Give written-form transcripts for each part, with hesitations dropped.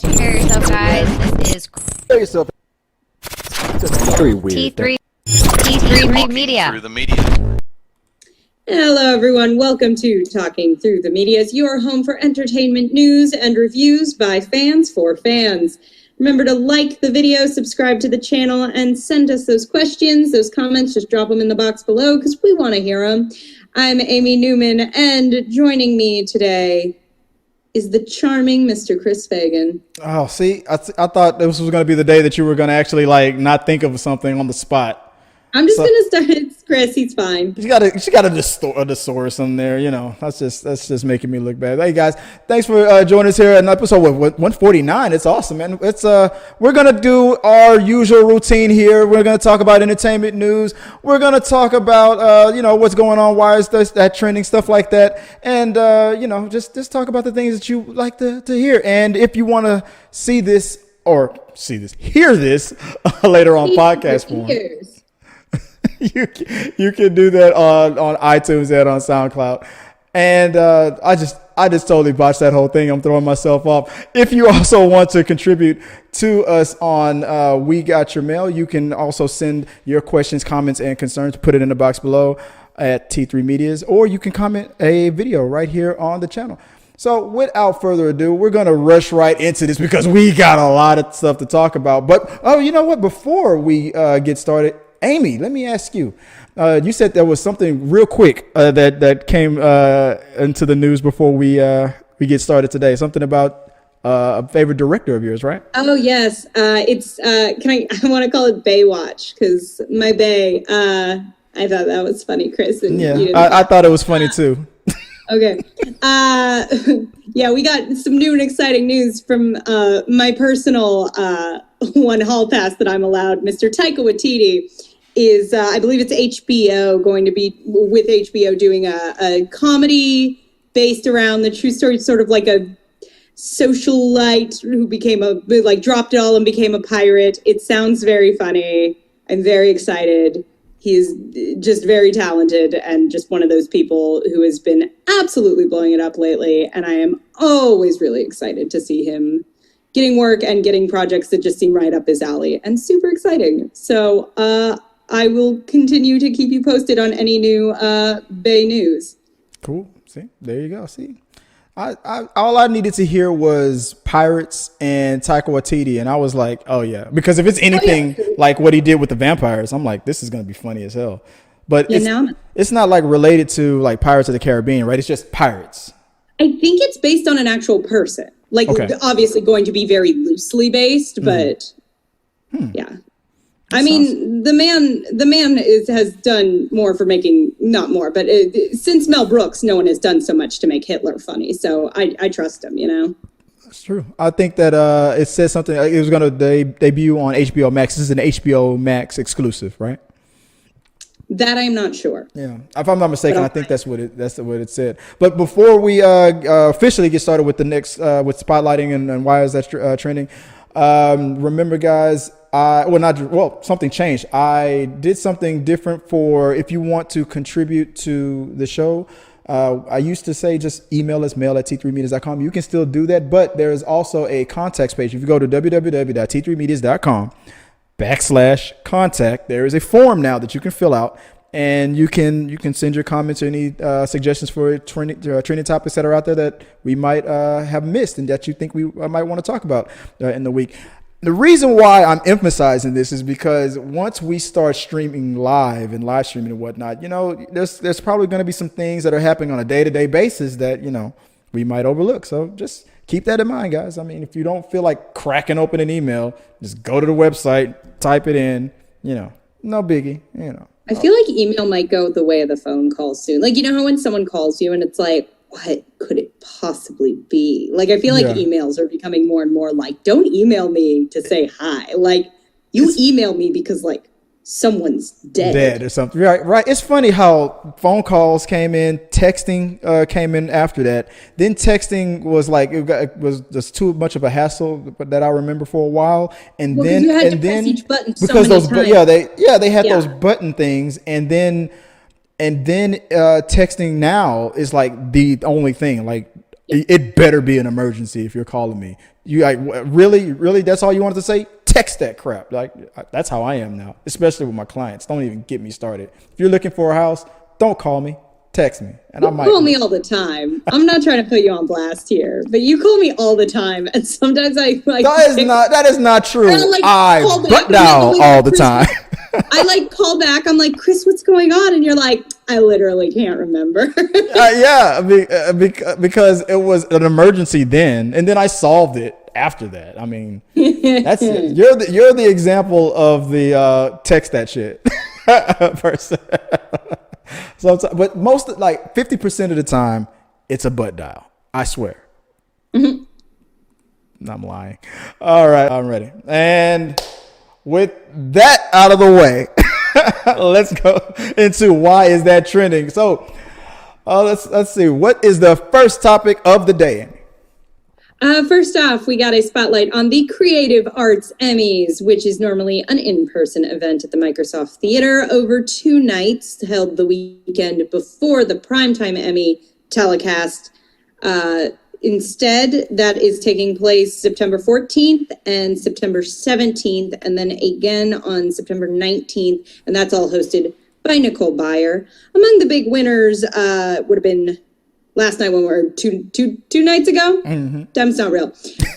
Prepare yourself, guys. This is Prepare yourself. It's very weird. T3 Media. Through the media. Hello, everyone. Welcome to Talking Through the Media, your home for entertainment news and reviews by fans for fans. Remember to like the video, subscribe to the channel, and send us those questions, those comments. Just drop them in the box below because we want to hear them. I'm Amy Newman, and joining me today is the charming Mr. Chris Fagan. Oh, see, I thought this was going to be the day that you were going to actually not think of something on the spot. I'm just gonna start. It's Chris. He's fine. She got a thesaurus in there. You know, that's just making me look bad. Hey guys, thanks for joining us here at episode 149. It's awesome, man. It's we're gonna do our usual routine here. We're gonna talk about entertainment news. We're gonna talk about what's going on, why is that trending, stuff like that, and just talk about the things that you like to hear. And if you want to hear this later on podcast form. You can do that on iTunes and on SoundCloud. And I just totally botched that whole thing. I'm throwing myself off. If you also want to contribute to us on We Got Your Mail, you can also send your questions, comments, and concerns. Put it in the box below at T3 Medias, or you can comment a video right here on the channel. So without further ado, we're going to rush right into this because we got a lot of stuff to talk about. But, you know what? Before we get started, Amy, let me ask you. You said there was something real quick that came into the news before we get started today. Something about a favorite director of yours, right? Oh yes, it's I want to call it Baywatch because my Bay. I thought that was funny, Chris. And yeah, I thought it was funny too. Okay. Yeah, we got some new and exciting news from my personal one hall pass that I'm allowed. Mr. Taika Waititi is, I believe it's HBO, going to be with HBO doing a comedy based around the true story, sort of like a socialite who dropped it all and became a pirate. It sounds very funny. I'm very excited. He is just very talented and just one of those people who has been absolutely blowing it up lately. And I am always really excited to see him getting work and getting projects that just seem right up his alley and super exciting. So I will continue to keep you posted on any new Bay news. Cool. See, there you go. See, all I needed to hear was pirates and Taika Waititi, and I was like, oh yeah, because if it's anything like what he did with the vampires, I'm like, this is gonna be funny as hell. But it's not like related to like Pirates of the Caribbean, right? It's just pirates. I think it's based on an actual person, obviously going to be very loosely based, but yeah. I mean, the man has done more for making, not more, but since Mel Brooks, no one has done so much to make Hitler funny. So I trust him, you know. That's true. I think that it says something. It was going to debut on HBO Max. This is an HBO Max exclusive, right? That I'm not sure. Yeah, if I'm not mistaken, I think that's what it said. But before we officially get started with the next with spotlighting and why is that trending, remember, guys. Something changed. I did something different for if you want to contribute to the show. I used to say just email us, mail@t3medias.com. You can still do that, but there is also a contacts page. If you go to www.t3medias.com/contact, there is a form now that you can fill out, and you can send your comments or any suggestions for trending topics that are out there that we might have missed and that you think we might want to talk about in the week. The reason why I'm emphasizing this is because once we start streaming live and live streaming and whatnot, there's probably going to be some things that are happening on a day-to-day basis that, we might overlook. So just keep that in mind, guys. I mean, if you don't feel like cracking open an email, just go to the website, type it in, no biggie, I feel like email might go the way of the phone call soon. Like, how when someone calls you and it's like, what could it possibly be? Like, I feel like emails are becoming more and more like, don't email me to say hi. Like, email me because, like, someone's dead or something. Right. It's funny how phone calls came in, texting came in after that. Then texting was like, it was just too much of a hassle that I remember for a while. And then you had to press each button because so many times. they had those button things, and then texting now is like the only thing. Like it better be an emergency if you're calling me. You like really? That's all you wanted to say? Text that crap. Like that's how I am now, especially with my clients. Don't even get me started. If you're looking for a house, don't call me. Text me, and I might call me all the time. I'm not trying to put you on blast here, but you call me all the time, and sometimes I like. That is not true. I call butt dial all the time. I like call back. I'm like, Chris, what's going on? And you're like, I literally can't remember. Because it was an emergency then, and then I solved it after that. I mean, that's it. You're the example of the text that shit person. But most like 50% of the time, it's a butt dial. I swear. Mm-hmm. I'm lying. All right, I'm ready. And with that out of the way, let's go into why is that trending. So let's see. What is the first topic of the day? First off, we got a spotlight on the Creative Arts Emmys, which is normally an in-person event at the Microsoft Theater over 2 nights, held the weekend before the primetime Emmy telecast. Instead, that is taking place September 14th and September 17th, and then again on September 19th, and that's all hosted by Nicole Byer. Among the big winners would have been last night when we were two nights ago. Mm-hmm. That's not real.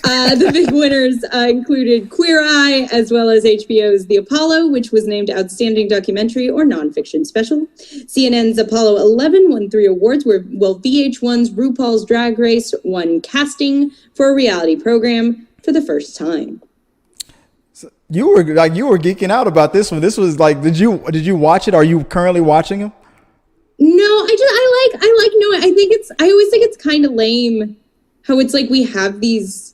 The big winners included Queer Eye, as well as HBO's The Apollo, which was named Outstanding Documentary or Nonfiction Special. CNN's Apollo 11 won 3 awards, while VH1's RuPaul's Drag Race won casting for a reality program for the first time. So you were geeking out about this one. This was like, did you watch it? Are you currently watching it? No, I always think it's kind of lame how it's like we have these,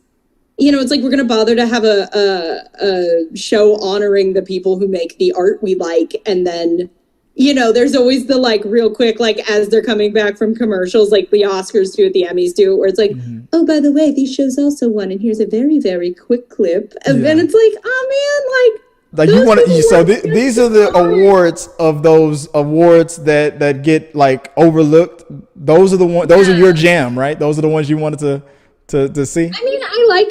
it's like we're going to bother to have a show honoring the people who make the art we like. And then, there's always the like real quick, like as they're coming back from commercials, like the Oscars do it, the Emmys do it, where it's like, oh, by the way, these shows also won. And here's a very, very quick clip. And then it's like, oh man, like you want to, so these are the awards of those awards that get like overlooked. Those are the ones. Those are your jam, right? Those are the ones you wanted to see. I mean, I like,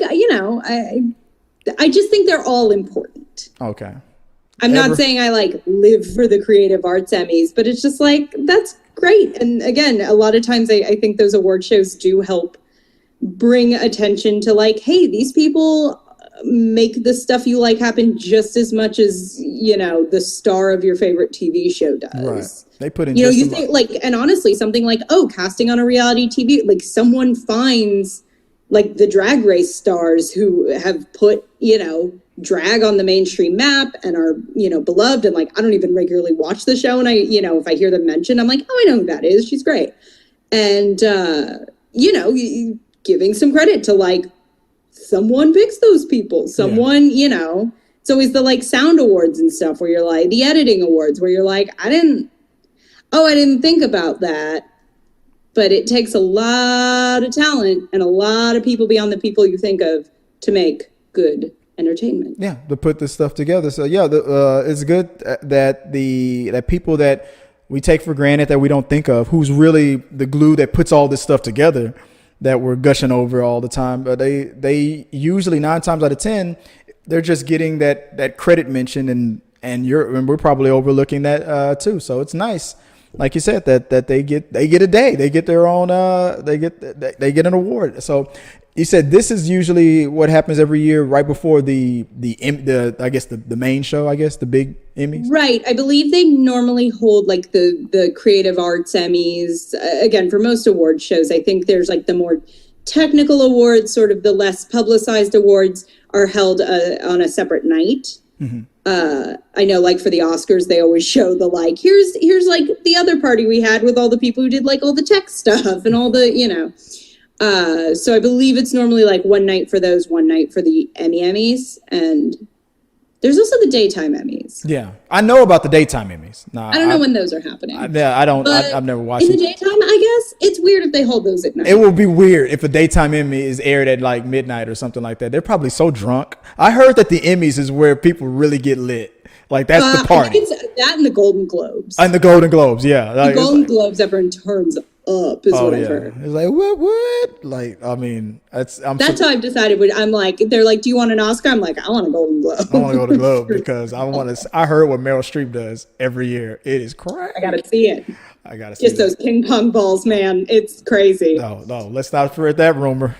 I just think they're all important. Okay. I'm not saying I like live for the Creative Arts Emmys, but it's just like that's great. And again, a lot of times I think those award shows do help bring attention to like, hey, these people make the stuff you like happen just as much as the star of your favorite TV show does. Right. They put in you think like, and honestly something like, oh, casting on a reality TV, like someone finds like the Drag Race stars who have put drag on the mainstream map and are beloved, and like I don't even regularly watch the show, and I if I hear them mentioned, I'm like, oh, I know who that is, she's great. And giving some credit to like someone picks those people. Someone, it's always the like sound awards and stuff where you're like, the editing awards where you're like, I didn't think about that. But it takes a lot of talent and a lot of people beyond the people you think of to make good entertainment. Yeah, to put this stuff together. So yeah, it's good that people that we take for granted that we don't think of, who's really the glue that puts all this stuff together, that we're gushing over all the time, but they usually 9 times out of 10, they're just getting that credit mention, and we're probably overlooking that too. So it's nice, like you said, that they get a day, they get their own, they get an award. So you said this is usually what happens every year, right before the I guess the main show, I guess the big Emmys. Right. I believe they normally hold like the Creative Arts Emmys. Again, for most award shows, I think there's like the more technical awards, sort of the less publicized awards are held on a separate night. Mm-hmm. I know like for the Oscars, they always show the like, here's like the other party we had with all the people who did like all the tech stuff and all the, so I believe it's normally like one night for those, one night for the Emmys, and there's also the daytime Emmys. Yeah, I know about the daytime Emmys. I don't know when those are happening. I don't. I've never watched. In the daytime, I guess it's weird if they hold those at night. It would be weird if a daytime Emmy is aired at like midnight or something like that. They're probably so drunk. I heard that the Emmys is where people really get lit. Like that's the party. I think it's that and the Golden Globes. And the Golden Globes, yeah. The Golden Globes, everyone turns up, is what I've heard. It's like, what? Like, I mean, that's how I've decided. I'm like, they're like, do you want an Oscar? I'm like, I want a Golden Globe. I want to go to Globe because I heard what Meryl Streep does every year. It is crazy. I got to see it. I got to see just those ping pong balls, man. It's crazy. No, let's not spread that rumor.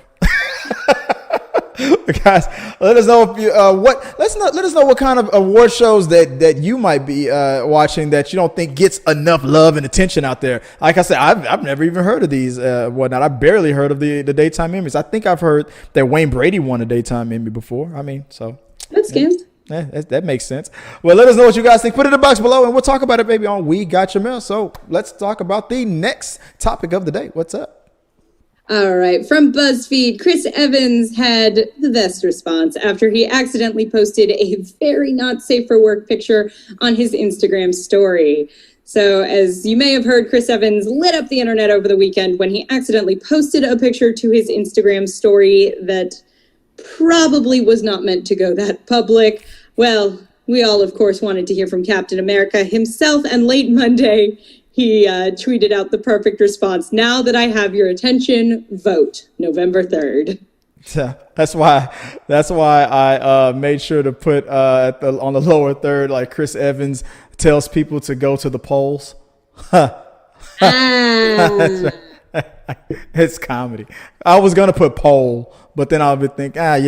Guys, let us know if you let us know what kind of award shows that you might be watching that you don't think gets enough love and attention out there. Like I said, I've never even heard of these whatnot. I barely heard of the daytime Emmys. I think I've heard that Wayne Brady won a daytime Emmy before. I mean, so that's good. Yeah, that makes sense. Well, let us know what you guys think. Put it in the box below, and we'll talk about it, baby, on We Got Your Mail. So let's talk about the next topic of the day. What's up? All right. From BuzzFeed, Chris Evans had the best response after he accidentally posted a very not safe for work picture on his Instagram story. So as you may have heard, Chris Evans lit up the internet over the weekend when he accidentally posted a picture to his Instagram story that probably was not meant to go that public. Well, we all, of course, wanted to hear from Captain America himself, and late Monday, he tweeted out the perfect response. Now that I have your attention, vote November 3rd. Yeah, that's why I made sure to put on the lower third, like Chris Evans tells people to go to the polls. It's comedy. I was gonna put poll, but then I would think, I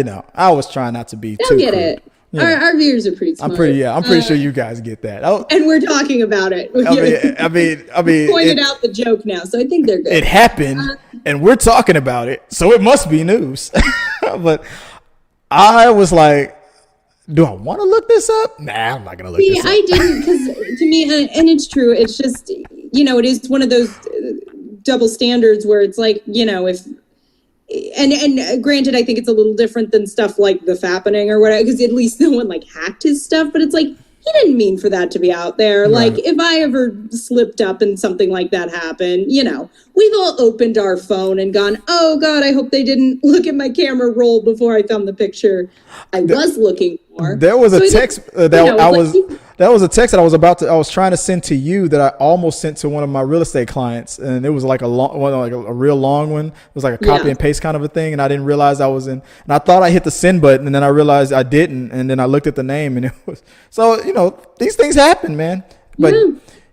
was trying not to be too. Get crude. it. Yeah. Our viewers are pretty smart. I'm pretty sure you guys get that. And we're talking about it. I mean, pointed out the joke now, so I think they're good. It happened, and we're talking about it, so it must be news. But I was like, do I want to look this up? Nah, I'm not gonna look this up. I didn't, because to me, and it's true. It's just, it is one of those double standards where it's like, if. And granted, I think it's a little different than stuff like the fappening or whatever, because at least no one hacked his stuff. But it's like, he didn't mean for that to be out there. Right. Like, if I ever slipped up and something like that happened, we've all opened our phone and gone, oh God, I hope they didn't look at my camera roll before I found the picture I was looking for. There was a text that was a text that I was trying to send to you that I almost sent to one of my real estate clients, and it was like a long one, like a real long one. It was like a copy and paste kind of a thing, and I didn't realize I was in. And I thought I hit the send button, and then I realized I didn't, and then I looked at the name, and it was so. These things happen, man. But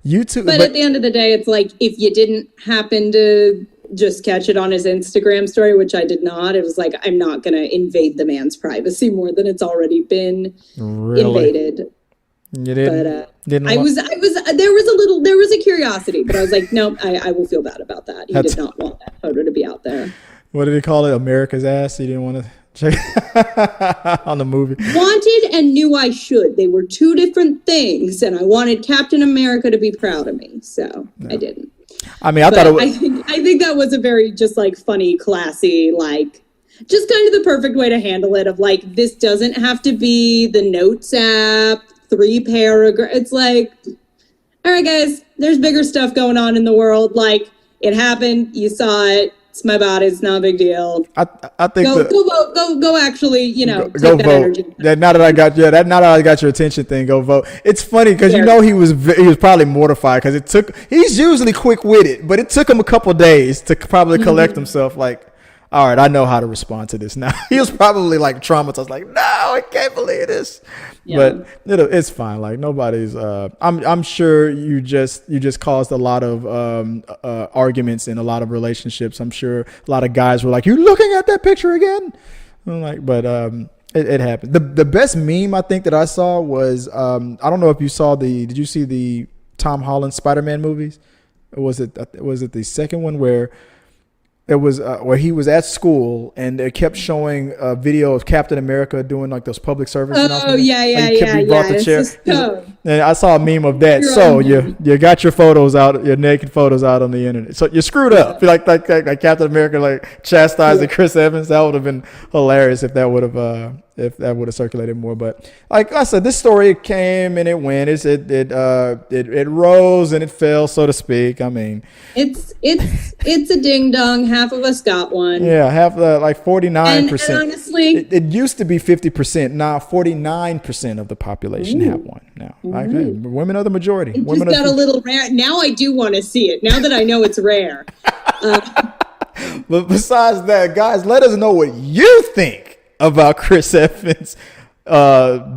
YouTube. But at the end of the day, it's like, if you didn't happen to just catch it on his Instagram story, which I did not, it was like, I'm not going to invade the man's privacy more than it's already been invaded. You didn't. But there was a curiosity, but I was like, no, I will feel bad about that. He did not want that photo to be out there. What did he call it? America's ass. He didn't want to check on the movie. Wanted and knew I should. They were two different things, and I wanted Captain America to be proud of me, so I didn't. I mean, I thought it was. I think that was a very just funny, classy, just kind of the perfect way to handle it. Of this doesn't have to be the notes app, 3 paragraphs. It's like, all right, guys, there's bigger stuff going on in the world. It happened. You saw it. It's my body. It's not a big deal. I think go vote. Go actually, go take that vote. energy. Now that I got your attention thing, go vote. It's funny because he was probably mortified because he's usually quick witted, but it took him a couple days to probably collect himself. All right, I know how to respond to this now. He was probably traumatized. No, I can't believe this. Yeah. But it's fine. Nobody's. I'm sure you just caused a lot of arguments in a lot of relationships. I'm sure a lot of guys were like, "You looking at that picture again?" I'm but it happened. The best meme I think that I saw was I don't know if you saw Did you see the Tom Holland Spider-Man movies? Or was it the second one where? It was where he was at school and it kept showing a video of Captain America doing those public service announcements. He brought the chair. And I saw a meme of that. You got your photos out, your naked photos out on the internet. So you screwed up. Like Captain America chastising Chris Evans. That would have been hilarious if that would have circulated more. But like I said, this story came and it went. It rose and it fell, so to speak. I mean, it's a ding dong. Half of us got one. Yeah, half 49%. And honestly, it used to be 50%. Now 49% of the population have one. Now, women are the majority. It just got a little rare. Now I do want to see it. Now that I know it's rare, But besides that, guys, let us know what you think about Chris Evans'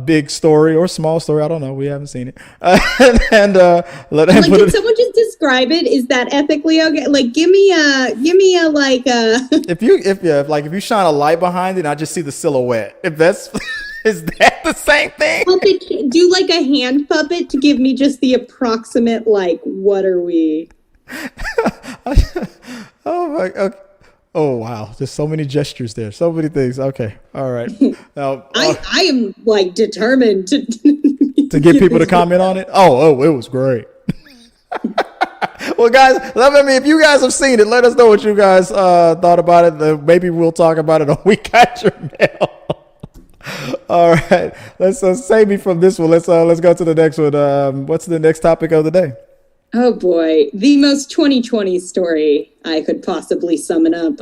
big story or small story. I don't know. We haven't seen it. And let like, can someone just describe it? Is that ethically okay? Like, give me a like if you shine a light behind it, and I just see the silhouette. If that's is that the same thing? Puppet, do like a hand puppet to give me just the approximate, like, what are we? Oh my! Okay. Oh wow! There's so many gestures there, so many things. Okay, all right. Now I am like determined to get people to comment on it. Oh, it was great. Well, guys, I mean, if you guys have seen it, let us know what you guys thought about it. Maybe we'll talk about it on We Got Your Mail. All right, let's save me from this one. Let's go to the next one. What's the next topic of the day? Oh boy, the most 2020 story I could possibly summon up.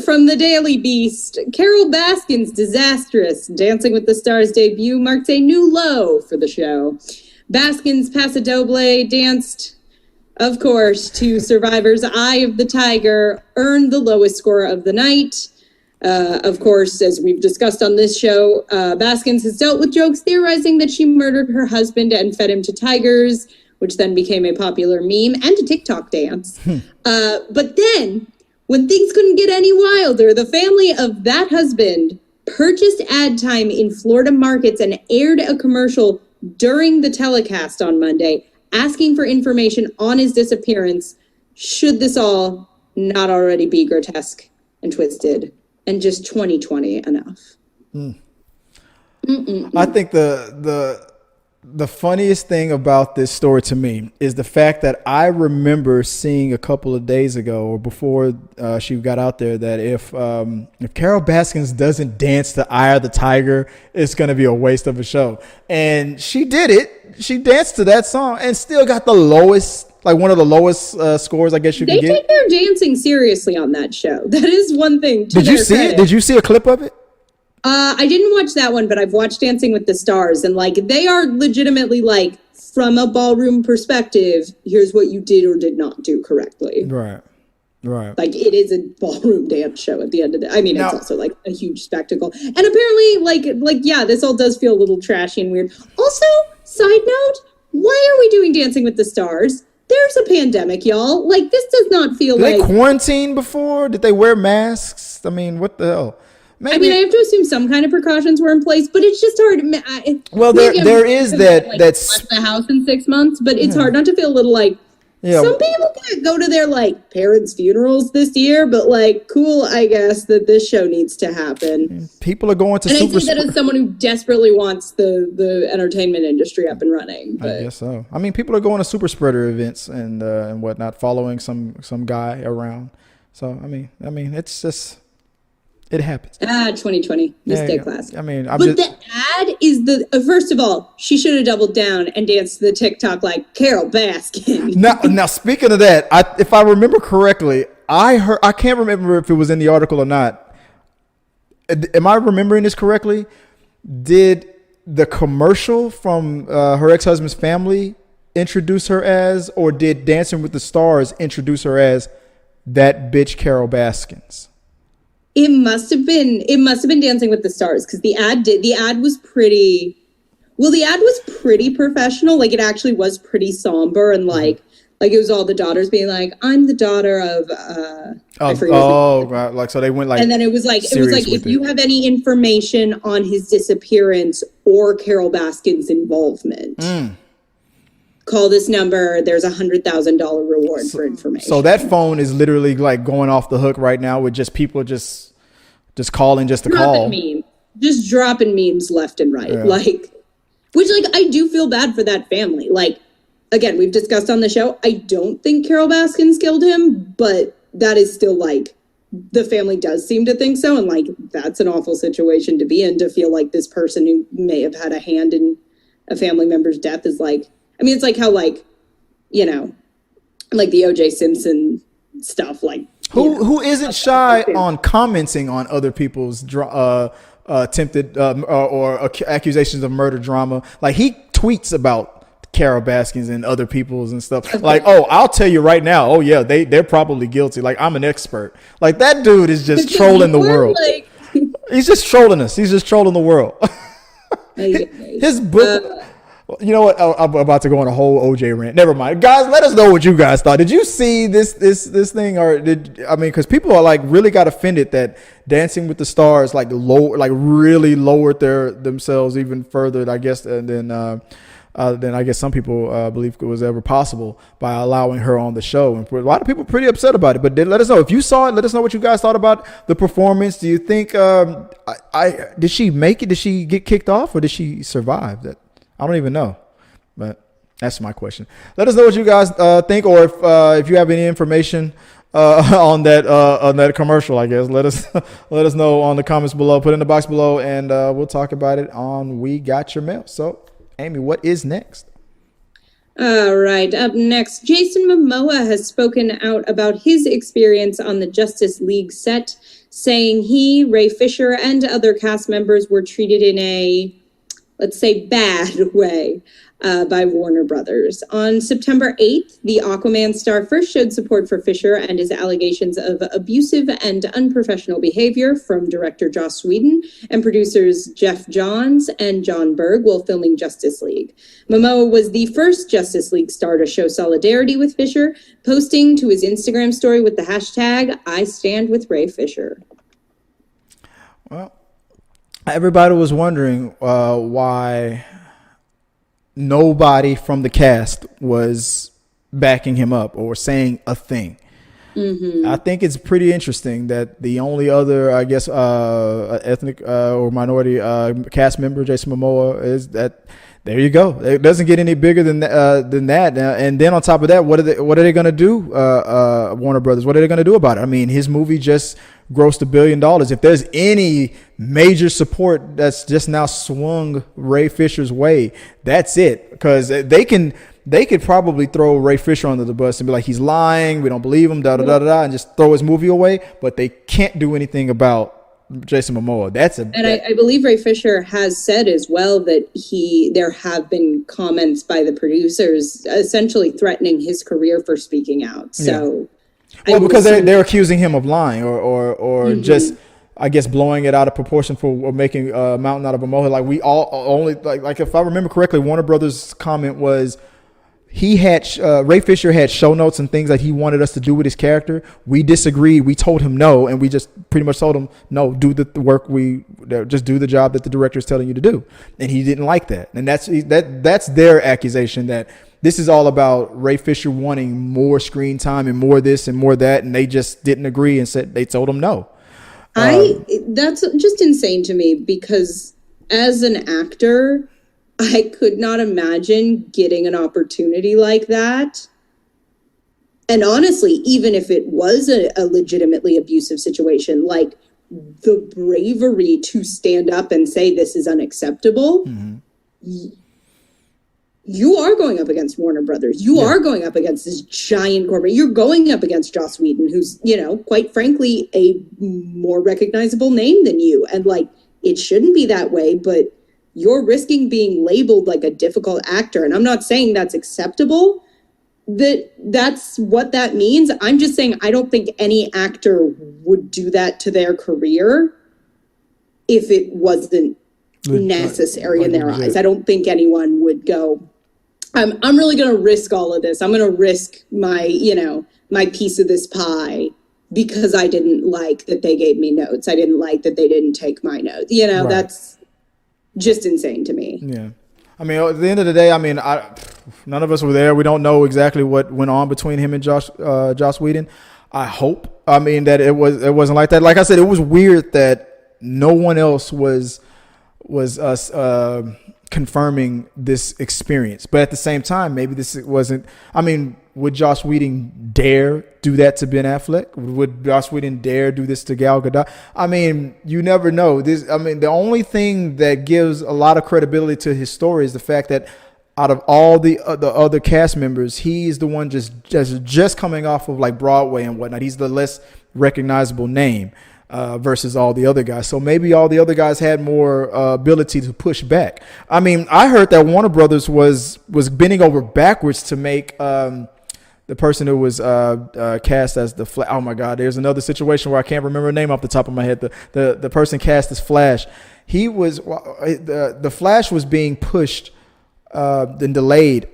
From the Daily Beast, Carole Baskin's Disastrous Dancing with the Stars debut marked a new low for the show. Baskin's Paso Doble danced, of course, to Survivor's Eye of the Tiger, earned the lowest score of the night. Of course, as we've discussed on this show, Baskins has dealt with jokes theorizing that she murdered her husband and fed him to tigers, which then became a popular meme and a TikTok dance. But then, when things couldn't get any wilder, the family of that husband purchased ad time in Florida markets and aired a commercial during the telecast on Monday, asking for information on his disappearance. Should this all not already be grotesque and twisted and just 2020 enough? I think the funniest thing about this story to me is the fact that I remember seeing a couple of days ago or before she got out there that if Carole Baskins doesn't dance to Eye of the Tiger, it's going to be a waste of a show. And she did it. She danced to that song and still got the lowest, like one of the lowest scores, I guess you can get. They take their dancing seriously on that show. That is one thing. Did you see it? Did you see a clip of it? I didn't watch that one, but I've watched Dancing with the Stars, and like they are legitimately like, from a ballroom perspective, here's what you did or did not do correctly. Right. Like it is a ballroom dance show at the end of the. I mean, it's also like a huge spectacle, and apparently, like yeah, this all does feel a little trashy and weird. Also, side note, why are we doing Dancing with the Stars? There's a pandemic, y'all. Like this does not feel like. Did they quarantine before? Did they wear masks? I mean, what the hell? Maybe. I mean, I have to assume some kind of precautions were in place, but it's just hard. There is that that's left the house in 6 months, but it's hard not to feel a little like some people can't go to their like parents' funerals this year, but like cool, I guess that this show needs to happen. People are going to. And I say that as someone who desperately wants the entertainment industry up and running. But. I guess so. I mean, people are going to super spreader events and whatnot, following some guy around. So I mean, it's just. It happens. 2020. Mistake class. I mean, the ad is first of all, she should have doubled down and danced to the TikTok like Carole Baskin. Now speaking of that, if I remember correctly, I can't remember if it was in the article or not. Am I remembering this correctly? Did the commercial from her ex-husband's family introduce her as, or did Dancing with the Stars introduce her as that bitch Carole Baskins? It must have been Dancing with the Stars because the ad was pretty professional. Like it actually was pretty somber and like it was all the daughters being like, I'm the daughter of right. Like so they went like, and then it was like if you have any information on his disappearance or Carole Baskin's involvement. Call this number. There's $100,000 reward for information. So that phone is literally like going off the hook right now with just people just calling just to call. Just dropping memes left and right. Yeah. Like, which like I do feel bad for that family. Like, again, we've discussed on the show. I don't think Carole Baskins killed him, but that is still like the family does seem to think so, and like that's an awful situation to be in. To feel like this person who may have had a hand in a family member's death is like. I mean, it's like how, like, you know, like the O.J. Simpson stuff, like. Who isn't shy on commenting on other people's attempted or accusations of murder drama? Like, he tweets about Carole Baskins and other people's and stuff. Like, oh, I'll tell you right now. Oh yeah, they're probably guilty. Like, I'm an expert. Like, that dude is just trolling the world. Like... He's just trolling us. He's just trolling the world. His book. You know what? I'm about to go on a whole OJ rant. Never mind, guys. Let us know what you guys thought. Did you see this thing, or because people are like really got offended that Dancing with the Stars really lowered themselves even further, I guess, than I guess some people believe it was ever possible by allowing her on the show. And a lot of people are pretty upset about it. But let us know if you saw it. Let us know what you guys thought about the performance. Do you think did she make it? Did she get kicked off, or did she survive that? I don't even know, but that's my question. Let us know what you guys think, or if you have any information on that commercial. I guess let us know on the comments below. Put it in the box below, and we'll talk about it on We Got Your Mail. So, Amy, what is next? All right, up next, Jason Momoa has spoken out about his experience on the Justice League set, saying he, Ray Fisher, and other cast members were treated in a, let's say, bad way by Warner Brothers. On September 8th, the Aquaman star first showed support for Fisher and his allegations of abusive and unprofessional behavior from director Joss Whedon and producers Jeff Johns and John Berg while filming Justice League. Momoa was the first Justice League star to show solidarity with Fisher, posting to his Instagram story with the hashtag #IStandWithRayFisher. Well, everybody was wondering why nobody from the cast was backing him up or saying a thing. Mm-hmm. I think it's pretty interesting that the only other, I guess, ethnic or minority cast member, Jason Momoa, is that. There you go. It doesn't get any bigger than that. And then on top of that, what are they going to do? Warner Brothers. What are they going to do about it? I mean, his movie just grossed $1 billion. If there's any major support that's just now swung Ray Fisher's way, that's it. Because they could probably throw Ray Fisher under the bus and be like, he's lying. We don't believe him. And just throw his movie away. But they can't do anything about Jason Momoa. I believe Ray Fisher has said as well that there have been comments by the producers essentially threatening his career for speaking out. So, yeah. Well, because they're accusing him of lying or mm-hmm. just, I guess, blowing it out of proportion for making a mountain out of a molehill. Like we all only like if I remember correctly, Warner Brothers' comment was. He had Ray Fisher had show notes and things that he wanted us to do with his character. We disagreed. We told him no, and we just pretty much told him no. Do the work. Just do the job that the director is telling you to do, and he didn't like that. And that's their accusation that this is all about Ray Fisher wanting more screen time and more this and more that, and they just didn't agree and said they told him no. That's just insane to me because as an actor, I could not imagine getting an opportunity like that. And honestly, even if it was a legitimately abusive situation, like the bravery to stand up and say this is unacceptable, mm-hmm. You are going up against Warner Brothers. You are going up against this giant corporate. You're going up against Joss Whedon, who's, quite frankly, a more recognizable name than you. And like, it shouldn't be that way, but you're risking being labeled like a difficult actor. And I'm not saying that's acceptable, that's what that means. I'm just saying I don't think any actor would do that to their career if it wasn't necessary in their eyes. I don't think anyone would go, I'm really going to risk all of this. I'm going to risk my, my piece of this pie because I didn't like that they gave me notes. I didn't like that they didn't take my notes. Right. That's just insane to me. Yeah. I mean, at the end of the day, I mean, none of us were there. We don't know exactly what went on between him and Joss Whedon. I hope, that it wasn't like that. Like I said, it was weird that no one else was confirming this experience. But at the same time, maybe this wasn't, would Joss Whedon dare do that to Ben Affleck? Would Joss Whedon dare do this to Gal Gadot? You never know. The only thing that gives a lot of credibility to his story is the fact that out of all the other cast members, he's the one just coming off of like Broadway and whatnot. He's the less recognizable name. versus all the other guys. So maybe all the other guys had more ability to push back. I mean, I heard that Warner Brothers was bending over backwards to make the person who was cast as the Flash. Oh my God, there's another situation where I can't remember her name off the top of my head. The person cast as Flash, he was the Flash was being pushed and delayed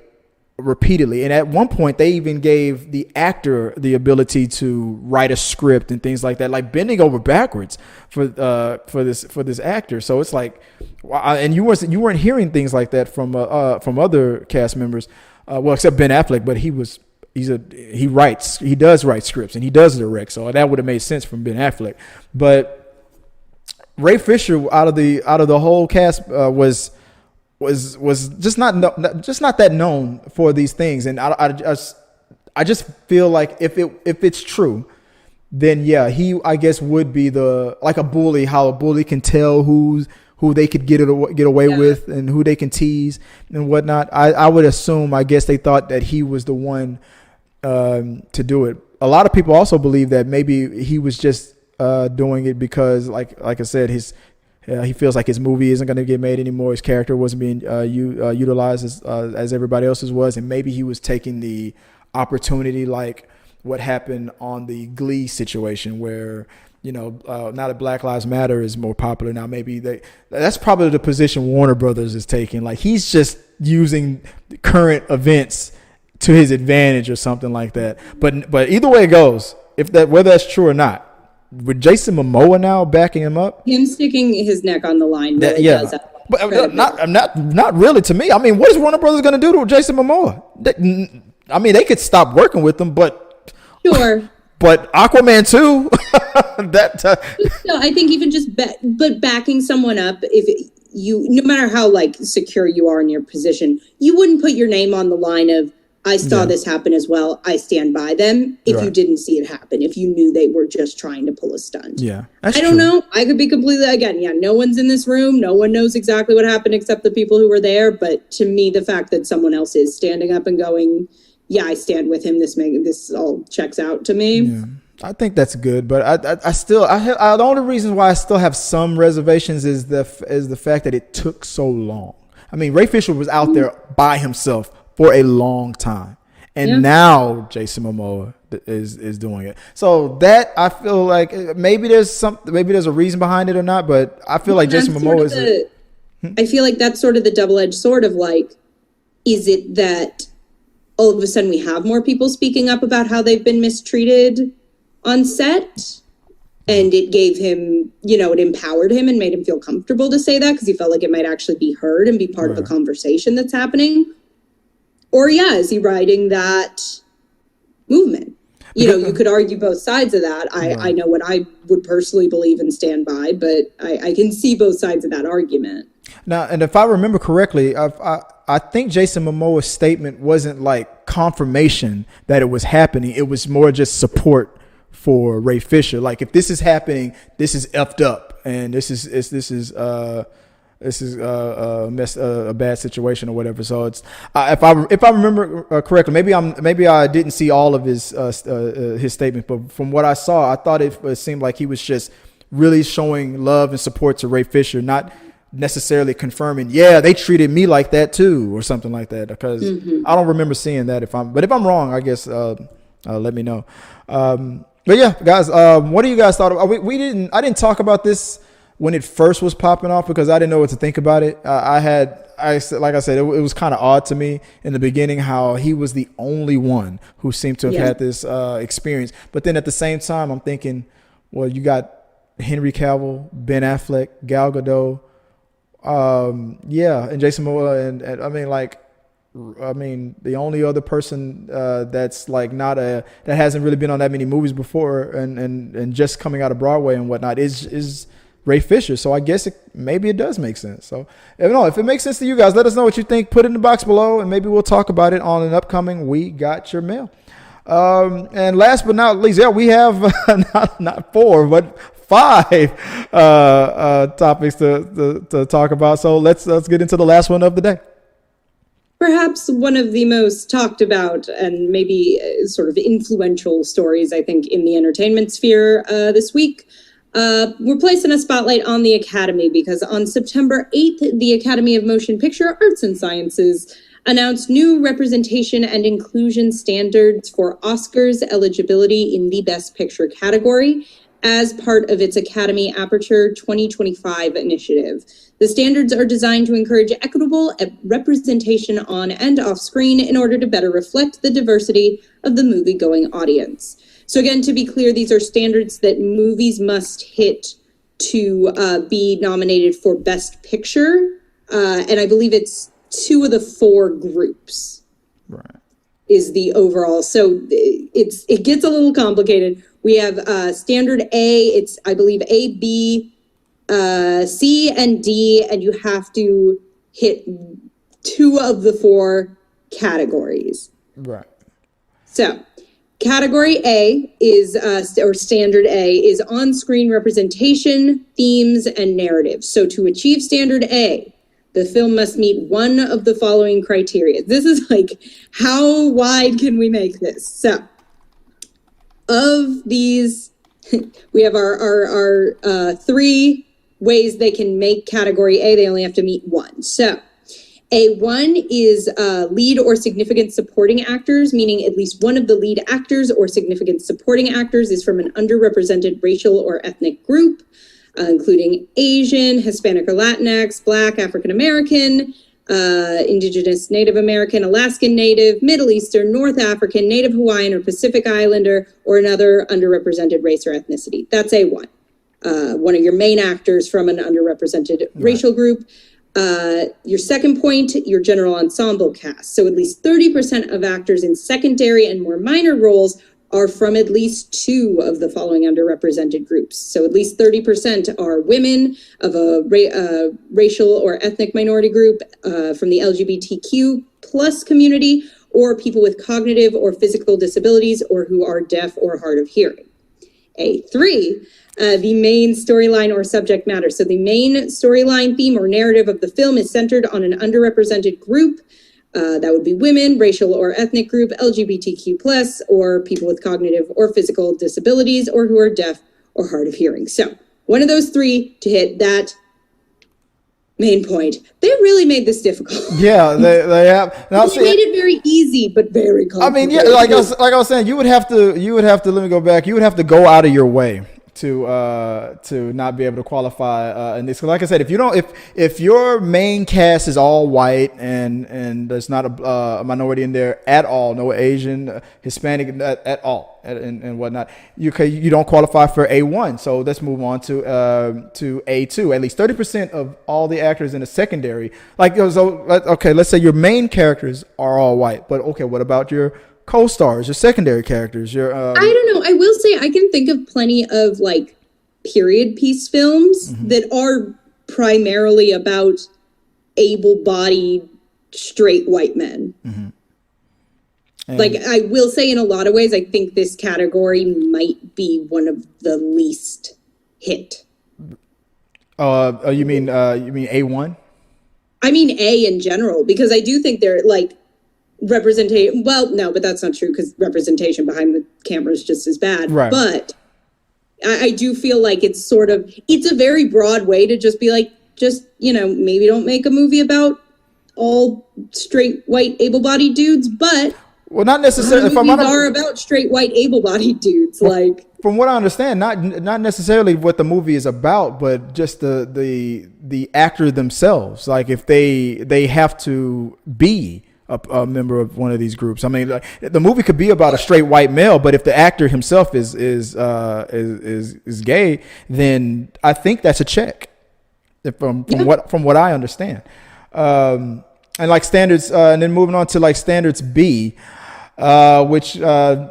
repeatedly, and at one point they even gave the actor the ability to write a script and things like that, like bending over backwards for this actor. So it's like, and you weren't hearing things like that from other cast members, well, except Ben Affleck, but he does write scripts and he does direct, so that would have made sense from Ben Affleck. But Ray Fisher out of the whole cast was just not that known for these things, and I just feel like if it's true, then yeah, he I guess would be like a bully, how a bully can tell who they could get away with and who they can tease and whatnot. I would assume, I guess they thought that he was the one to do it. A lot of people also believe that maybe he was just doing it because, like I said, he feels like his movie isn't going to get made anymore. His character wasn't being utilized as everybody else's was, and maybe he was taking the opportunity, like what happened on the Glee situation, where now that Black Lives Matter is more popular now, maybe that's probably the position Warner Brothers is taking. Like he's just using current events to his advantage or something like that. But either way it goes, whether that's true or not, with Jason Momoa now backing him up, him sticking his neck on the line really does that. But not really to me. I mean, what is Warner Brothers going to do to Jason Momoa? They could stop working with him, but sure. But Aquaman 2, No, I think even just but backing someone up, no matter how like secure you are in your position, you wouldn't put your name on the line of, I saw this happen as well, I stand by them, if you didn't see it happen, if you knew they were just trying to pull a stunt. Yeah, I don't know. I could be completely, no one's in this room. No one knows exactly what happened except the people who were there. But to me, the fact that someone else is standing up and going, yeah, I stand with him, this all checks out to me. Yeah. I think that's good, but the only reason why I still have some reservations is the fact that it took so long. I mean, Ray Fisher was out there by himself for a long time, and now Jason Momoa is doing it. So that I feel like maybe there's a reason behind it or not, but I feel like Jason Momoa is. I feel like that's sort of the double-edged sword of like, is it that all of a sudden we have more people speaking up about how they've been mistreated on set, and it gave him, it empowered him and made him feel comfortable to say that because he felt like it might actually be heard and be part of the conversation that's happening? Or is he riding that movement? You could argue both sides of that. I know what I would personally believe and stand by, but I can see both sides of that argument. Now, and if I remember correctly, I think Jason Momoa's statement wasn't like confirmation that it was happening. It was more just support for Ray Fisher. Like, if this is happening, this is effed up, and this is a bad situation or whatever. So it's if I remember correctly, maybe I didn't see all of his statement, but from what I saw, I thought it seemed like he was just really showing love and support to Ray Fisher, not necessarily confirming, they treated me like that too, or something like that. Because I don't remember seeing that. If I'm wrong, I guess let me know. But yeah, guys, what do you guys thought of? I didn't talk about this when it first was popping off because I didn't know what to think about it. Like I said, it was kind of odd to me in the beginning how he was the only one who seemed to have had this experience. But then at the same time, I'm thinking, well, you got Henry Cavill, Ben Affleck, Gal Gadot, and Jason Momoa, and the only other person that's like that hasn't really been on that many movies before and just coming out of Broadway and whatnot is Ray Fisher. So I guess maybe it does make sense. So if it makes sense to you guys, let us know what you think. Put it in the box below, and maybe we'll talk about it on an upcoming We Got Your Mail. And last but not least, we have not 4 but 5 topics to talk about. So let's get into the last one of the day. Perhaps one of the most talked about and maybe sort of influential stories, I think, in the entertainment sphere this week We're placing a spotlight on the Academy because on September 8th, the Academy of Motion Picture Arts and Sciences announced new representation and inclusion standards for Oscars eligibility in the Best Picture category as part of its Academy Aperture 2025 initiative. The standards are designed to encourage equitable representation on and off screen in order to better reflect the diversity of the movie-going audience. So again, to be clear, these are standards that movies must hit to be nominated for Best Picture. And I believe it's 2 of the 4 groups. Right. Is the overall. So it gets a little complicated. We have standard A, it's, I believe, A, B, C, and D, and you have to hit 2 of the 4 categories. Right. So category A is, or standard A, is on-screen representation, themes, and narrative. So to achieve standard A, the film must meet one of the following criteria. This is like, how wide can we make this? So of these, we have our 3 ways they can make category A. They only have to meet 1. So A1 is lead or significant supporting actors, meaning at least one of the lead actors or significant supporting actors is from an underrepresented racial or ethnic group, including Asian, Hispanic or Latinx, Black, African American, Indigenous, Native American, Alaskan Native, Middle Eastern, North African, Native Hawaiian, or Pacific Islander, or another underrepresented race or ethnicity. That's A1. One of your main actors from an underrepresented racial group. Your second point, your general ensemble cast. So at least 30% of actors in secondary and more minor roles are from at least 2 of the following underrepresented groups. So at least 30% are women of a racial or ethnic minority group from the LGBTQ plus community, or people with cognitive or physical disabilities, or who are deaf or hard of hearing. A3, the main storyline or subject matter. So the main storyline, theme, or narrative of the film is centered on an underrepresented group. That would be women, racial or ethnic group, LGBTQ+, or people with cognitive or physical disabilities, or who are deaf or hard of hearing. So one of those 3 to hit that main point. They really made this difficult. Yeah, they have. Now, they made it very easy, but very complicated. I mean, yeah, like I was saying, you would have to. Let me go back. You would have to go out of your way to not be able to qualify in this. Like I said, if your main cast is all white and there's not a minority in there at all, no Asian, Hispanic at all, and whatnot, you don't qualify for A1. So let's move on to A2. At least 30% of all the actors in the secondary, let's say your main characters are all white, but okay, what about your co-stars, your secondary characters? I don't know. I will say I can think of plenty of like period piece films that are primarily about able-bodied straight white men. Like I will say, in a lot of ways, I think this category might be one of the least hit. You mean A1? I mean A in general, because I do think they're like representation. Well, no, but that's not true, because representation behind the camera is just as bad. Right. But I do feel like it's a very broad way to just be like, maybe don't make a movie about all straight white able-bodied dudes, but well, not necessarily. Movies are about straight white able-bodied dudes. Like, from what I understand, not necessarily what the movie is about, but just the actor themselves. Like if they have to be a member of one of these groups. I mean, like, the movie could be about a straight white male, but if the actor himself is gay, then I think that's a check. From what I understand, and like standards, and then moving on to like standards B, which and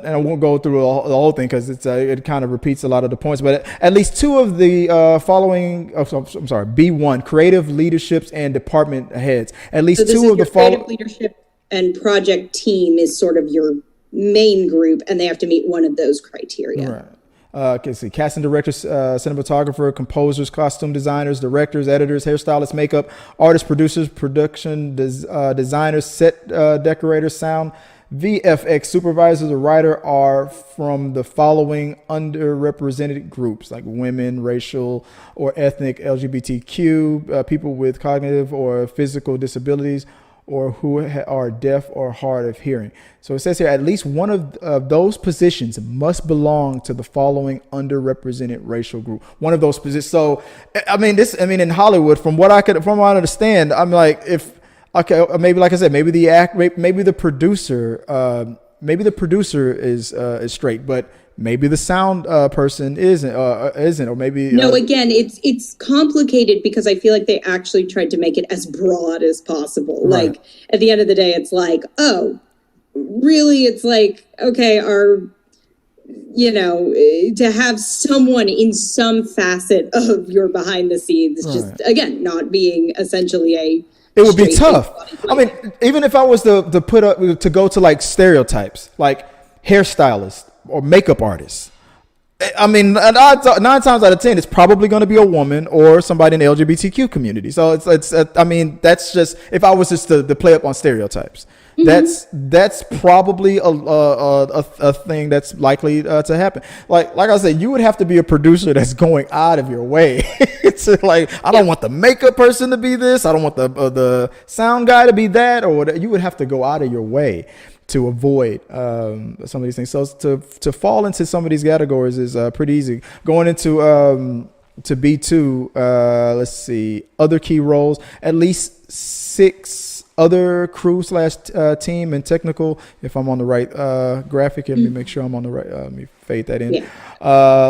I won't go through the whole thing because it kind of repeats a lot of the points, but at least 2 of the following. I'm sorry, B1, creative leaderships and department heads. At least so 2 of the following. Leadership and project team is sort of your main group, and they have to meet one of those criteria. Right. Casting directors, cinematographer, composers, costume designers, directors, editors, hairstylists, makeup artists, producers, production designers, set decorators, sound VFX supervisors or writer are from the following underrepresented groups, like women, racial or ethnic, LGBTQ, people with cognitive or physical disabilities, or who are deaf or hard of hearing. So it says here, at least one of those positions must belong to the following underrepresented racial group. One of those positions. So, in Hollywood, from what I understand, I'm like, maybe like I said, maybe the producer is straight, but maybe the sound person isn't, or maybe no. Again, it's complicated because I feel like they actually tried to make it as broad as possible. Right. Like at the end of the day, it's like, oh, really? It's like, okay, to have someone in some facet of your behind the scenes, right. just again, not being essentially it would be tough. I mean, even if I was to go to like stereotypes, like hairstylist or makeup artist, I mean, 9 times out of 10, it's probably going to be a woman or somebody in the LGBTQ community. So that's just, if I was just to play up on stereotypes, that's probably a thing that's likely to happen. Like I said, you would have to be a producer that's going out of your way. It's like, I don't want the makeup person to be this. I don't want the sound guy to be that, or whatever. You would have to go out of your way to avoid some of these things. So to fall into some of these categories is pretty easy. Going into to B2, let's see, other key roles, at least 6 other crew / team and technical. If I'm on the right graphic, let me make sure I'm on the right. Let me fade that in. Yeah.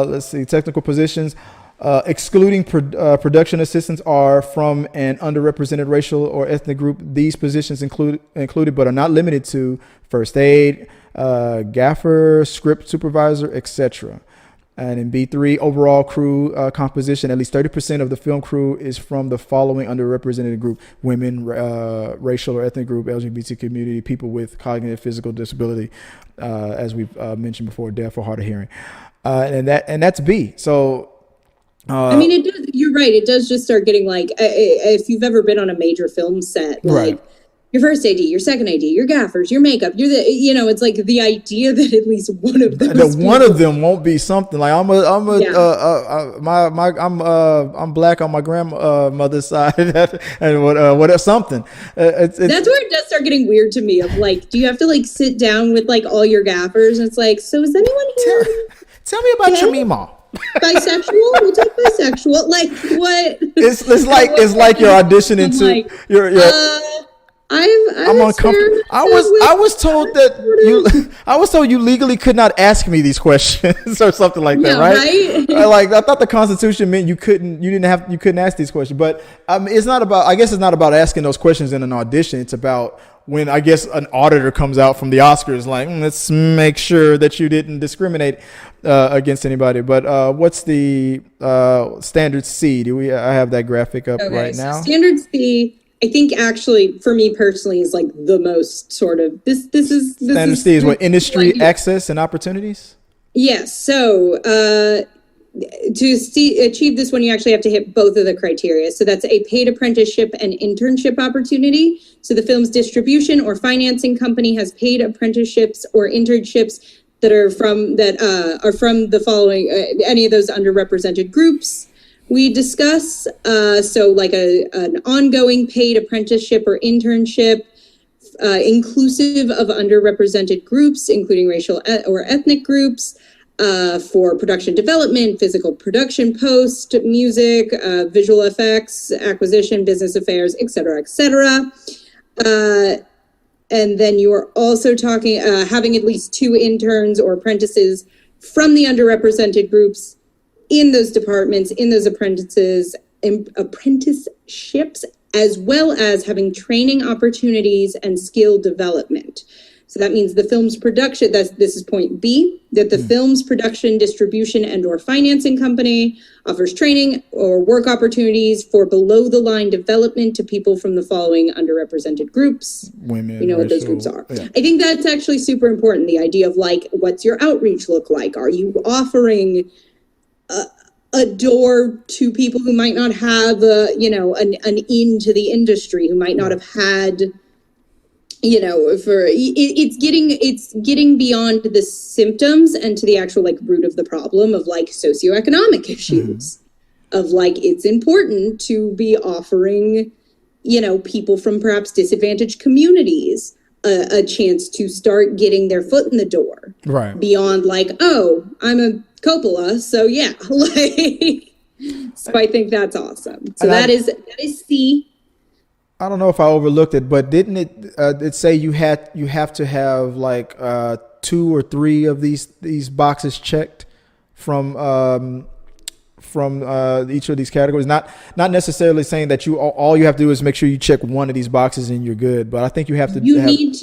Let's see, technical positions. Excluding production assistants are from an underrepresented racial or ethnic group. These positions included but are not limited to first aid, gaffer, script supervisor, etc. And in B3, overall crew composition, at least 30% of the film crew is from the following underrepresented group: women, racial or ethnic group, LGBT community, people with cognitive physical disability, as we've mentioned before, deaf or hard of hearing. And that's B. So it does. You're right. It does just start getting like, if you've ever been on a major film set, like right. Your first AD, your second AD, your gaffers, your makeup, it's like the idea that at least one of them won't be something like I'm black on my grandmother's side and whatever something. That's where it does start getting weird to me. Of like, do you have to like sit down with like all your gaffers? And it's like, so is anyone here? Tell me about your Mima. Bisexual? We'll take bisexual. Like what? It's like you're auditioning to I'm uncomfortable. I was told you legally could not ask me these questions or something like that, right? I thought the Constitution meant you couldn't ask these questions. But it's not about asking those questions in an audition. It's about when I guess an auditor comes out from the Oscars, like, let's make sure that you didn't discriminate against anybody. But what's the standard C? I have that graphic up right now. Standard C, I think actually for me personally is like the most sort of this is standard C is what industry access and opportunities. Yes. So to achieve this one, you actually have to hit both of the criteria. So that's a paid apprenticeship and internship opportunity. So the film's distribution or financing company has paid apprenticeships or internships that are from the following any of those underrepresented groups we discuss. So like an ongoing paid apprenticeship or internship, inclusive of underrepresented groups, including racial or ethnic groups, for production development, physical production, post, music, visual effects, acquisition, business affairs, et cetera, et cetera. And then you are also talking, having at least 2 interns or apprentices from the underrepresented groups in those departments, in those apprenticeships, as well as having training opportunities and skill development. So that means the film's production, this is point B, that the film's production, distribution, and or financing company offers training or work opportunities for below the line development to people from the following underrepresented groups. Women, you know what those groups are. Yeah. I think that's actually super important. The idea of like, what's your outreach look like? Are you offering a door to people who might not have an into the industry, who might not have had it's getting beyond the symptoms and to the actual like root of the problem of like socioeconomic issues of like, it's important to be offering, people from perhaps disadvantaged communities a chance to start getting their foot in the door. Right. Beyond like, oh, I'm a Coppola, so yeah, like, so I think that's awesome. So that is C. I don't know if I overlooked it, but didn't it say you have to have like 2 or 3 of these boxes checked from each of these categories? Not necessarily saying that all you have to do is make sure you check one of these boxes and you're good, but I think you have to. You need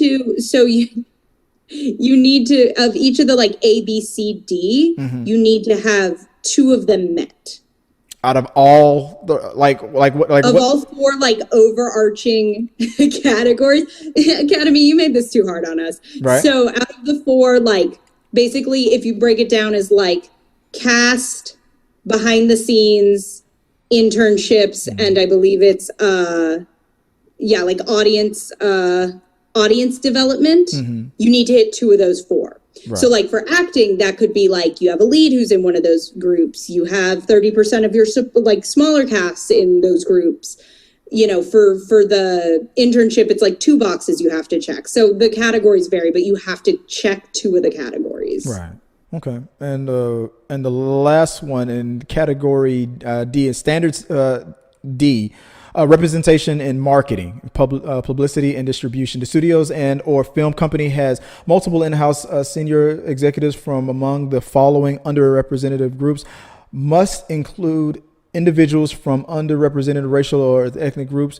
to of each of the like A, B, C, D. You need to have 2 of them met. Out of all the all 4 like overarching categories. Academy, you made this too hard on us. Right. So out of the 4, like basically if you break it down as like cast, behind the scenes, internships, and I believe it's like audience development, you need to hit 2 of those 4. Right. So like for acting, that could be like you have a lead who's in one of those groups. You have 30% of your like smaller casts in those groups. For the internship, it's like 2 boxes you have to check. So the categories vary, but you have to check 2 of the categories. Right. Okay. And the last one in category D is standards D. Representation in marketing, publicity and distribution. The studios and or film company has multiple in-house senior executives from among the following underrepresented groups. Must include individuals from underrepresented racial or ethnic groups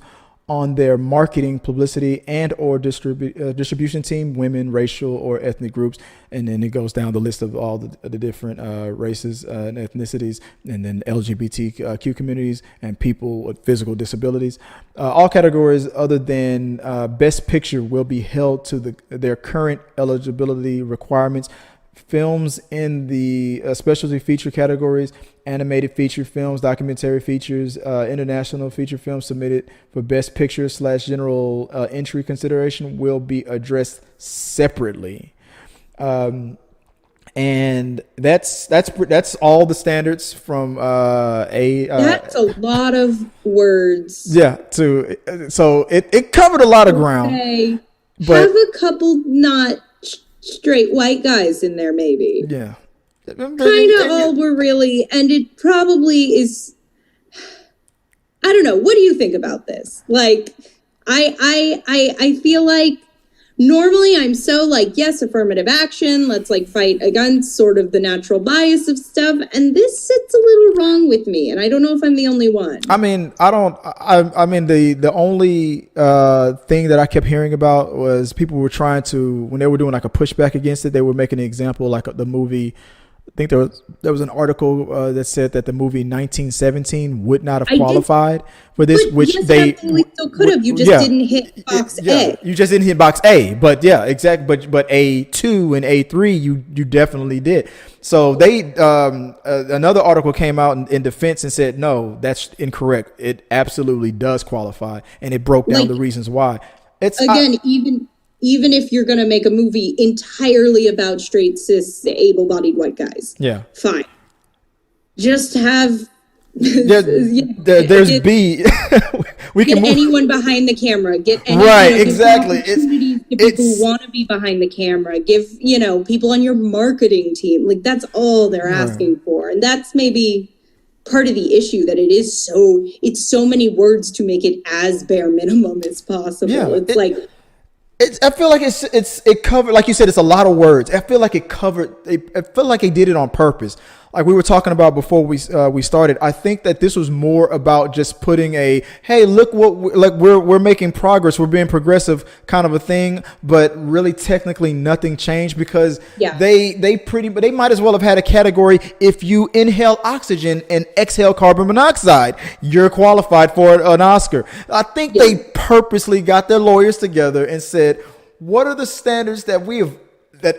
on their marketing, publicity, and or distribution team, women, racial or ethnic groups. And then it goes down the list of all the different races and ethnicities, and then LGBTQ communities and people with physical disabilities. All categories other than Best Picture will be held to their current eligibility requirements. Films in the specialty feature categories, animated feature films, documentary features, international feature films submitted for Best Picture / general entry consideration will be addressed separately. And that's all the standards from that's a lot of words. Yeah, so it covered a lot of ground. But have a couple not straight white guys in there, maybe. Yeah. Kind of all we're really, and it probably is. I don't know. What do you think about this? Like, I feel like normally I'm so like, yes, affirmative action. Let's like fight against sort of the natural bias of stuff. And this sits a little wrong with me. And I don't know if I'm the only one. I mean, the only thing that I kept hearing about was people were trying to, when they were doing like a pushback against it, they were making an example like the movie. I think there was an article that said that the movie 1917 would not have qualified for this, which yes, they still could have. You just didn't hit box A. You just didn't hit box A, but yeah, exactly. But A2 and A3, you definitely did. So they another article came out in defense and said no, that's incorrect. It absolutely does qualify, and it broke down the reasons why. It's even if you're going to make a movie entirely about straight, cis, able-bodied white guys. Yeah. Fine. Just have... there's B. We can get anyone behind the camera. Get anyone, right, exactly. Opportunities to people who want to be behind the camera. Give, people on your marketing team. Like, that's all they're asking for. And that's maybe part of the issue, that it's so many words to make it as bare minimum as possible. Yeah, I feel like it covered, like you said, it's a lot of words. I feel like it covered. I feel like it did it on purpose. Like we were talking about before we started. I think that this was more about just putting hey, look what we're making progress. We're being progressive kind of a thing, but really technically nothing changed because they might as well have had a category. If you inhale oxygen and exhale carbon monoxide, you're qualified for an Oscar. I think they purposely got their lawyers together and said, what are the standards that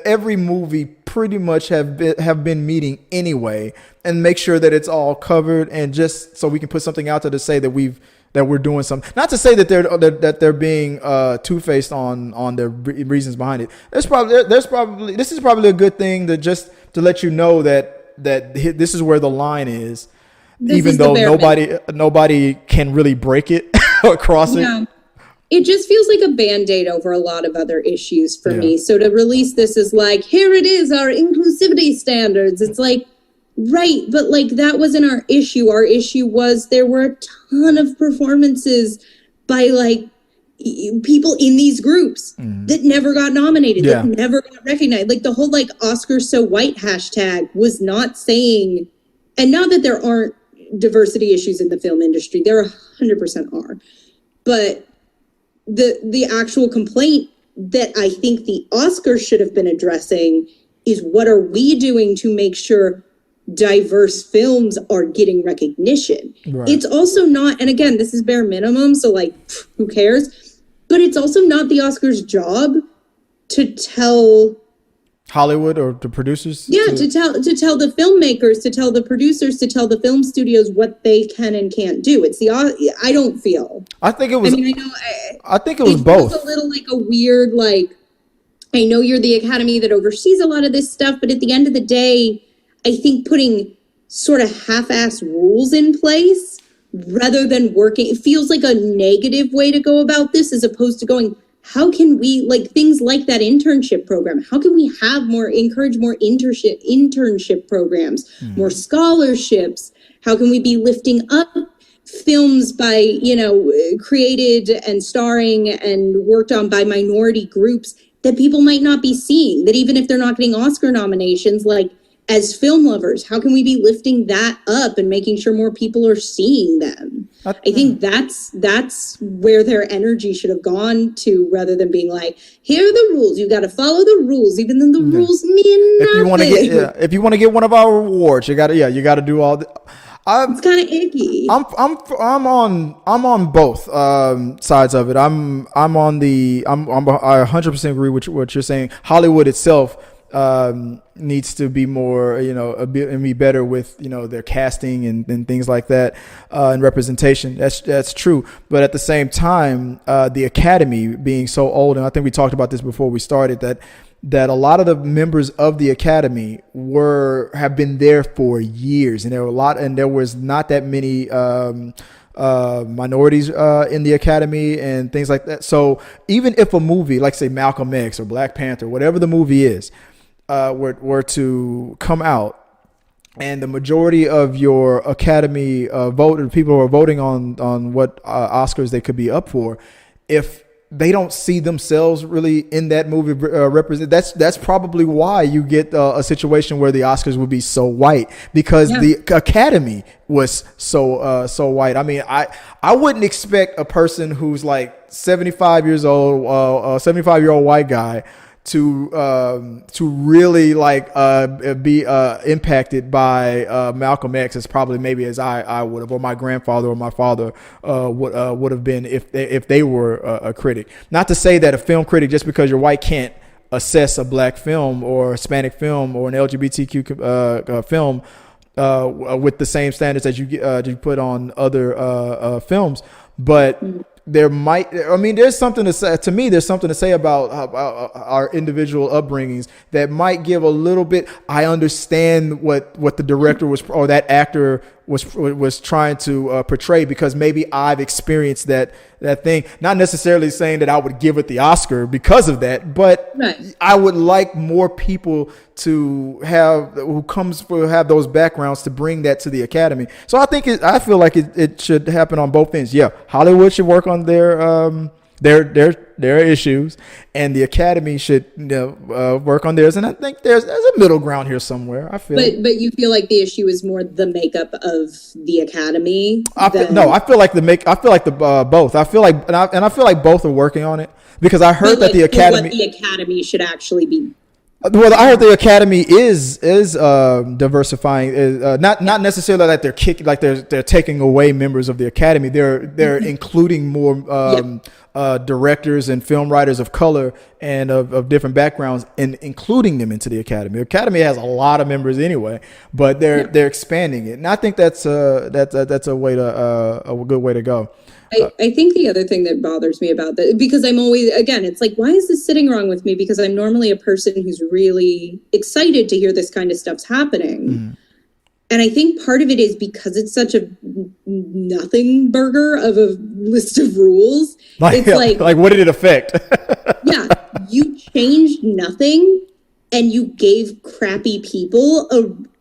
every movie pretty much have been meeting anyway, and make sure that it's all covered, and just so we can put something out there to say that we've that we're doing something. Not to say that they're being two-faced on their reasons behind it. There's probably this is probably a good thing to just to let you know that this is where the line is, even though nobody can really break it or cross it. It just feels like a Band-Aid over a lot of other issues for me. So to release this is like, here it is, our inclusivity standards. It's like, right, but like that wasn't our issue. Our issue was there were a ton of performances by like people in these groups that never got nominated, that never got recognized. Like the whole like Oscars so white hashtag was not saying, and not that there aren't diversity issues in the film industry, there 100% are, but the actual complaint that I think the Oscars should have been addressing is, what are we doing to make sure diverse films are getting recognition? Right. It's also not, and again, this is bare minimum, so like, who cares? But it's also not the Oscars' job to tell Hollywood or the producers? To tell the filmmakers, to tell the producers, to tell the film studios what they can and can't do. It's I don't feel. I think it was. I mean, I think it was both. It's a little like a weird, like, I know you're the Academy that oversees a lot of this stuff, but at the end of the day, I think putting sort of half-ass rules in place rather than working, it feels like a negative way to go about this, as opposed to going, how can we, like things like that internship program, how can we encourage more internship programs, more scholarships? How can we be lifting up films by, created and starring and worked on by minority groups that people might not be seeing, that even if they're not getting Oscar nominations, like as film lovers, how can we be lifting that up and making sure more people are seeing them? I think that's where their energy should have gone to, rather than being like, here are the rules. You got to follow the rules, even though the rules mean nothing. If you want to get one of our awards, you got to do all the. It's kind of icky. I'm on both sides of it. I 100% agree with what you're saying. Hollywood itself needs to be more, be better with, their casting and things like that, and representation. That's true. But at the same time, the Academy being so old, and I think we talked about this before we started, that a lot of the members of the Academy have been there for years, and there was not that many minorities in the Academy and things like that. So even if a movie, like say Malcolm X or Black Panther, whatever the movie is, were to come out, and the majority of your Academy people who are voting on what Oscars they could be up for, if they don't see themselves really in that movie represent, that's probably why you get a situation where the Oscars would be so white, because the Academy was so white. I mean, I wouldn't expect a person who's like 75 years old, a 75-year-old white guy to really be impacted by Malcolm X as as I would have, or my grandfather or my father would have been if they were a critic. Not to say that a film critic, just because you're white, can't assess a black film or Hispanic film or an LGBTQ film with the same standards as you put on other films, but there's something to say. To me, there's something to say about our individual upbringings that might give a little bit. I understand what the director or that actor was trying to portray, because maybe I've experienced that thing. Not necessarily saying that I would give it the Oscar because of that, but I would like more people to have those backgrounds to bring that to the Academy. So I feel like it should happen on both ends. Yeah, Hollywood should work on their issues, and the Academy should work on theirs. And I think there's a middle ground here somewhere. I feel. But you feel like the issue is more the makeup of the Academy. I feel like both. I feel like both are working on it, because I heard that the Academy should actually be. Well, I heard the Academy is diversifying. Not necessarily that they're taking away members of the Academy. They're including more directors and film writers of color and of different backgrounds, and including them into the Academy. The Academy has a lot of members anyway, but they're expanding it, and I think that's a good way to go. I think the other thing that bothers me about that, because I'm always, again, it's like, why is this sitting wrong with me? Because I'm normally a person who's really excited to hear this kind of stuff's happening. Mm. And I think part of it is because it's such a nothing burger of a list of rules. It's like what did it affect? Yeah, you changed nothing and you gave crappy people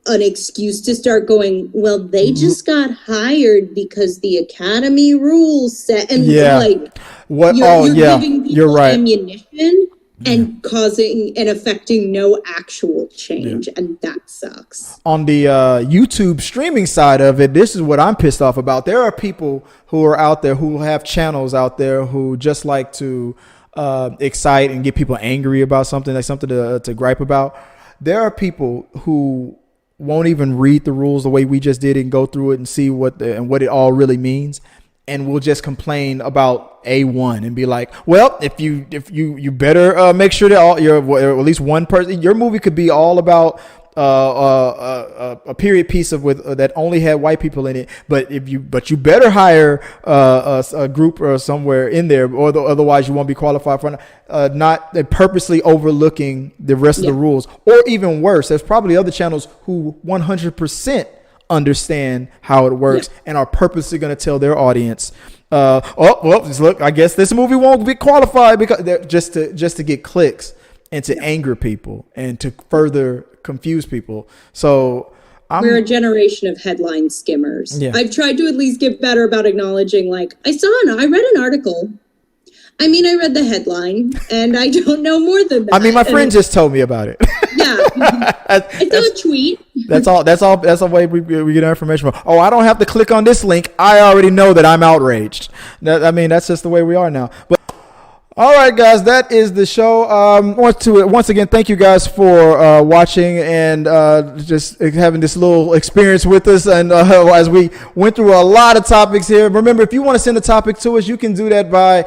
an excuse to start going, well, they just got hired because the Academy rules set, and like what? You're giving people right. ammunition and causing and affecting no actual change, and that sucks. On the YouTube streaming side of it, this is what I'm pissed off about. There are people who are out there who have channels out there who just like to excite and get people angry about something, like something to gripe about. There are people who won't even read the rules the way we just did and go through it and see what it all really means, and will just complain about A1 and be like, well, if you better make sure that at least one person, your movie could be all about a period piece that only had white people in it, but you better hire a group or somewhere in there, or otherwise you won't be qualified for not purposely overlooking the rest of the rules. Or even worse, there's probably other channels who 100% understand how it works and are purposely going to tell their audience, look, I guess this movie won't be qualified because just to get clicks and to anger people and to further confuse people. So we're a generation of headline skimmers. Yeah. I've tried to at least get better about acknowledging, like, I read an article. I mean, I read the headline and I don't know more than that. I mean, my friend just told me about it. Yeah. I saw a tweet. That's all way we get our information from. Oh, I don't have to click on this link. I already know that I'm outraged. That's just the way we are now. But all right, guys, that is the show. Once again, thank you guys for watching and just having this little experience with us. And as we went through a lot of topics here, remember, if you want to send a topic to us, you can do that by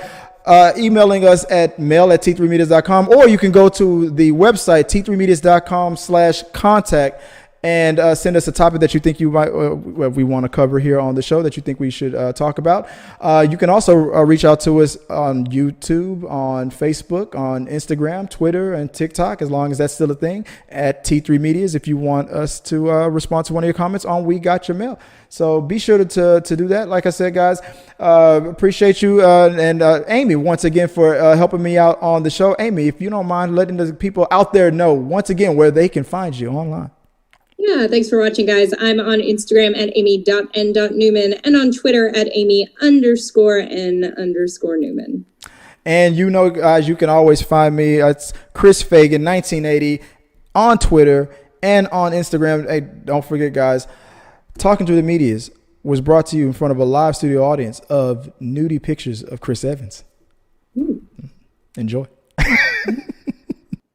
emailing us at mail@t3medias.com, or you can go to the website t3medias.com/contact and send us a topic that you think we want to cover here on the show that you think we should talk about. You can also reach out to us on YouTube, on Facebook, on Instagram, Twitter, and TikTok, as long as that's still a thing, at T3 Medias, if you want us to respond to one of your comments on We Got Your Mail. So be sure to do that. Like I said, guys, appreciate you. And Amy, once again, for helping me out on the show. Amy, if you don't mind letting the people out there know, once again, where they can find you online. Yeah, thanks for watching, guys. I'm on Instagram at amy.n.newman and on Twitter at amy_n_Newman. And guys, you can always find me. It's Chris Fagan 1980 on Twitter and on Instagram. Hey, don't forget, guys, Talking to the Medias was brought to you in front of a live studio audience of nudie pictures of Chris Evans. Ooh. Enjoy.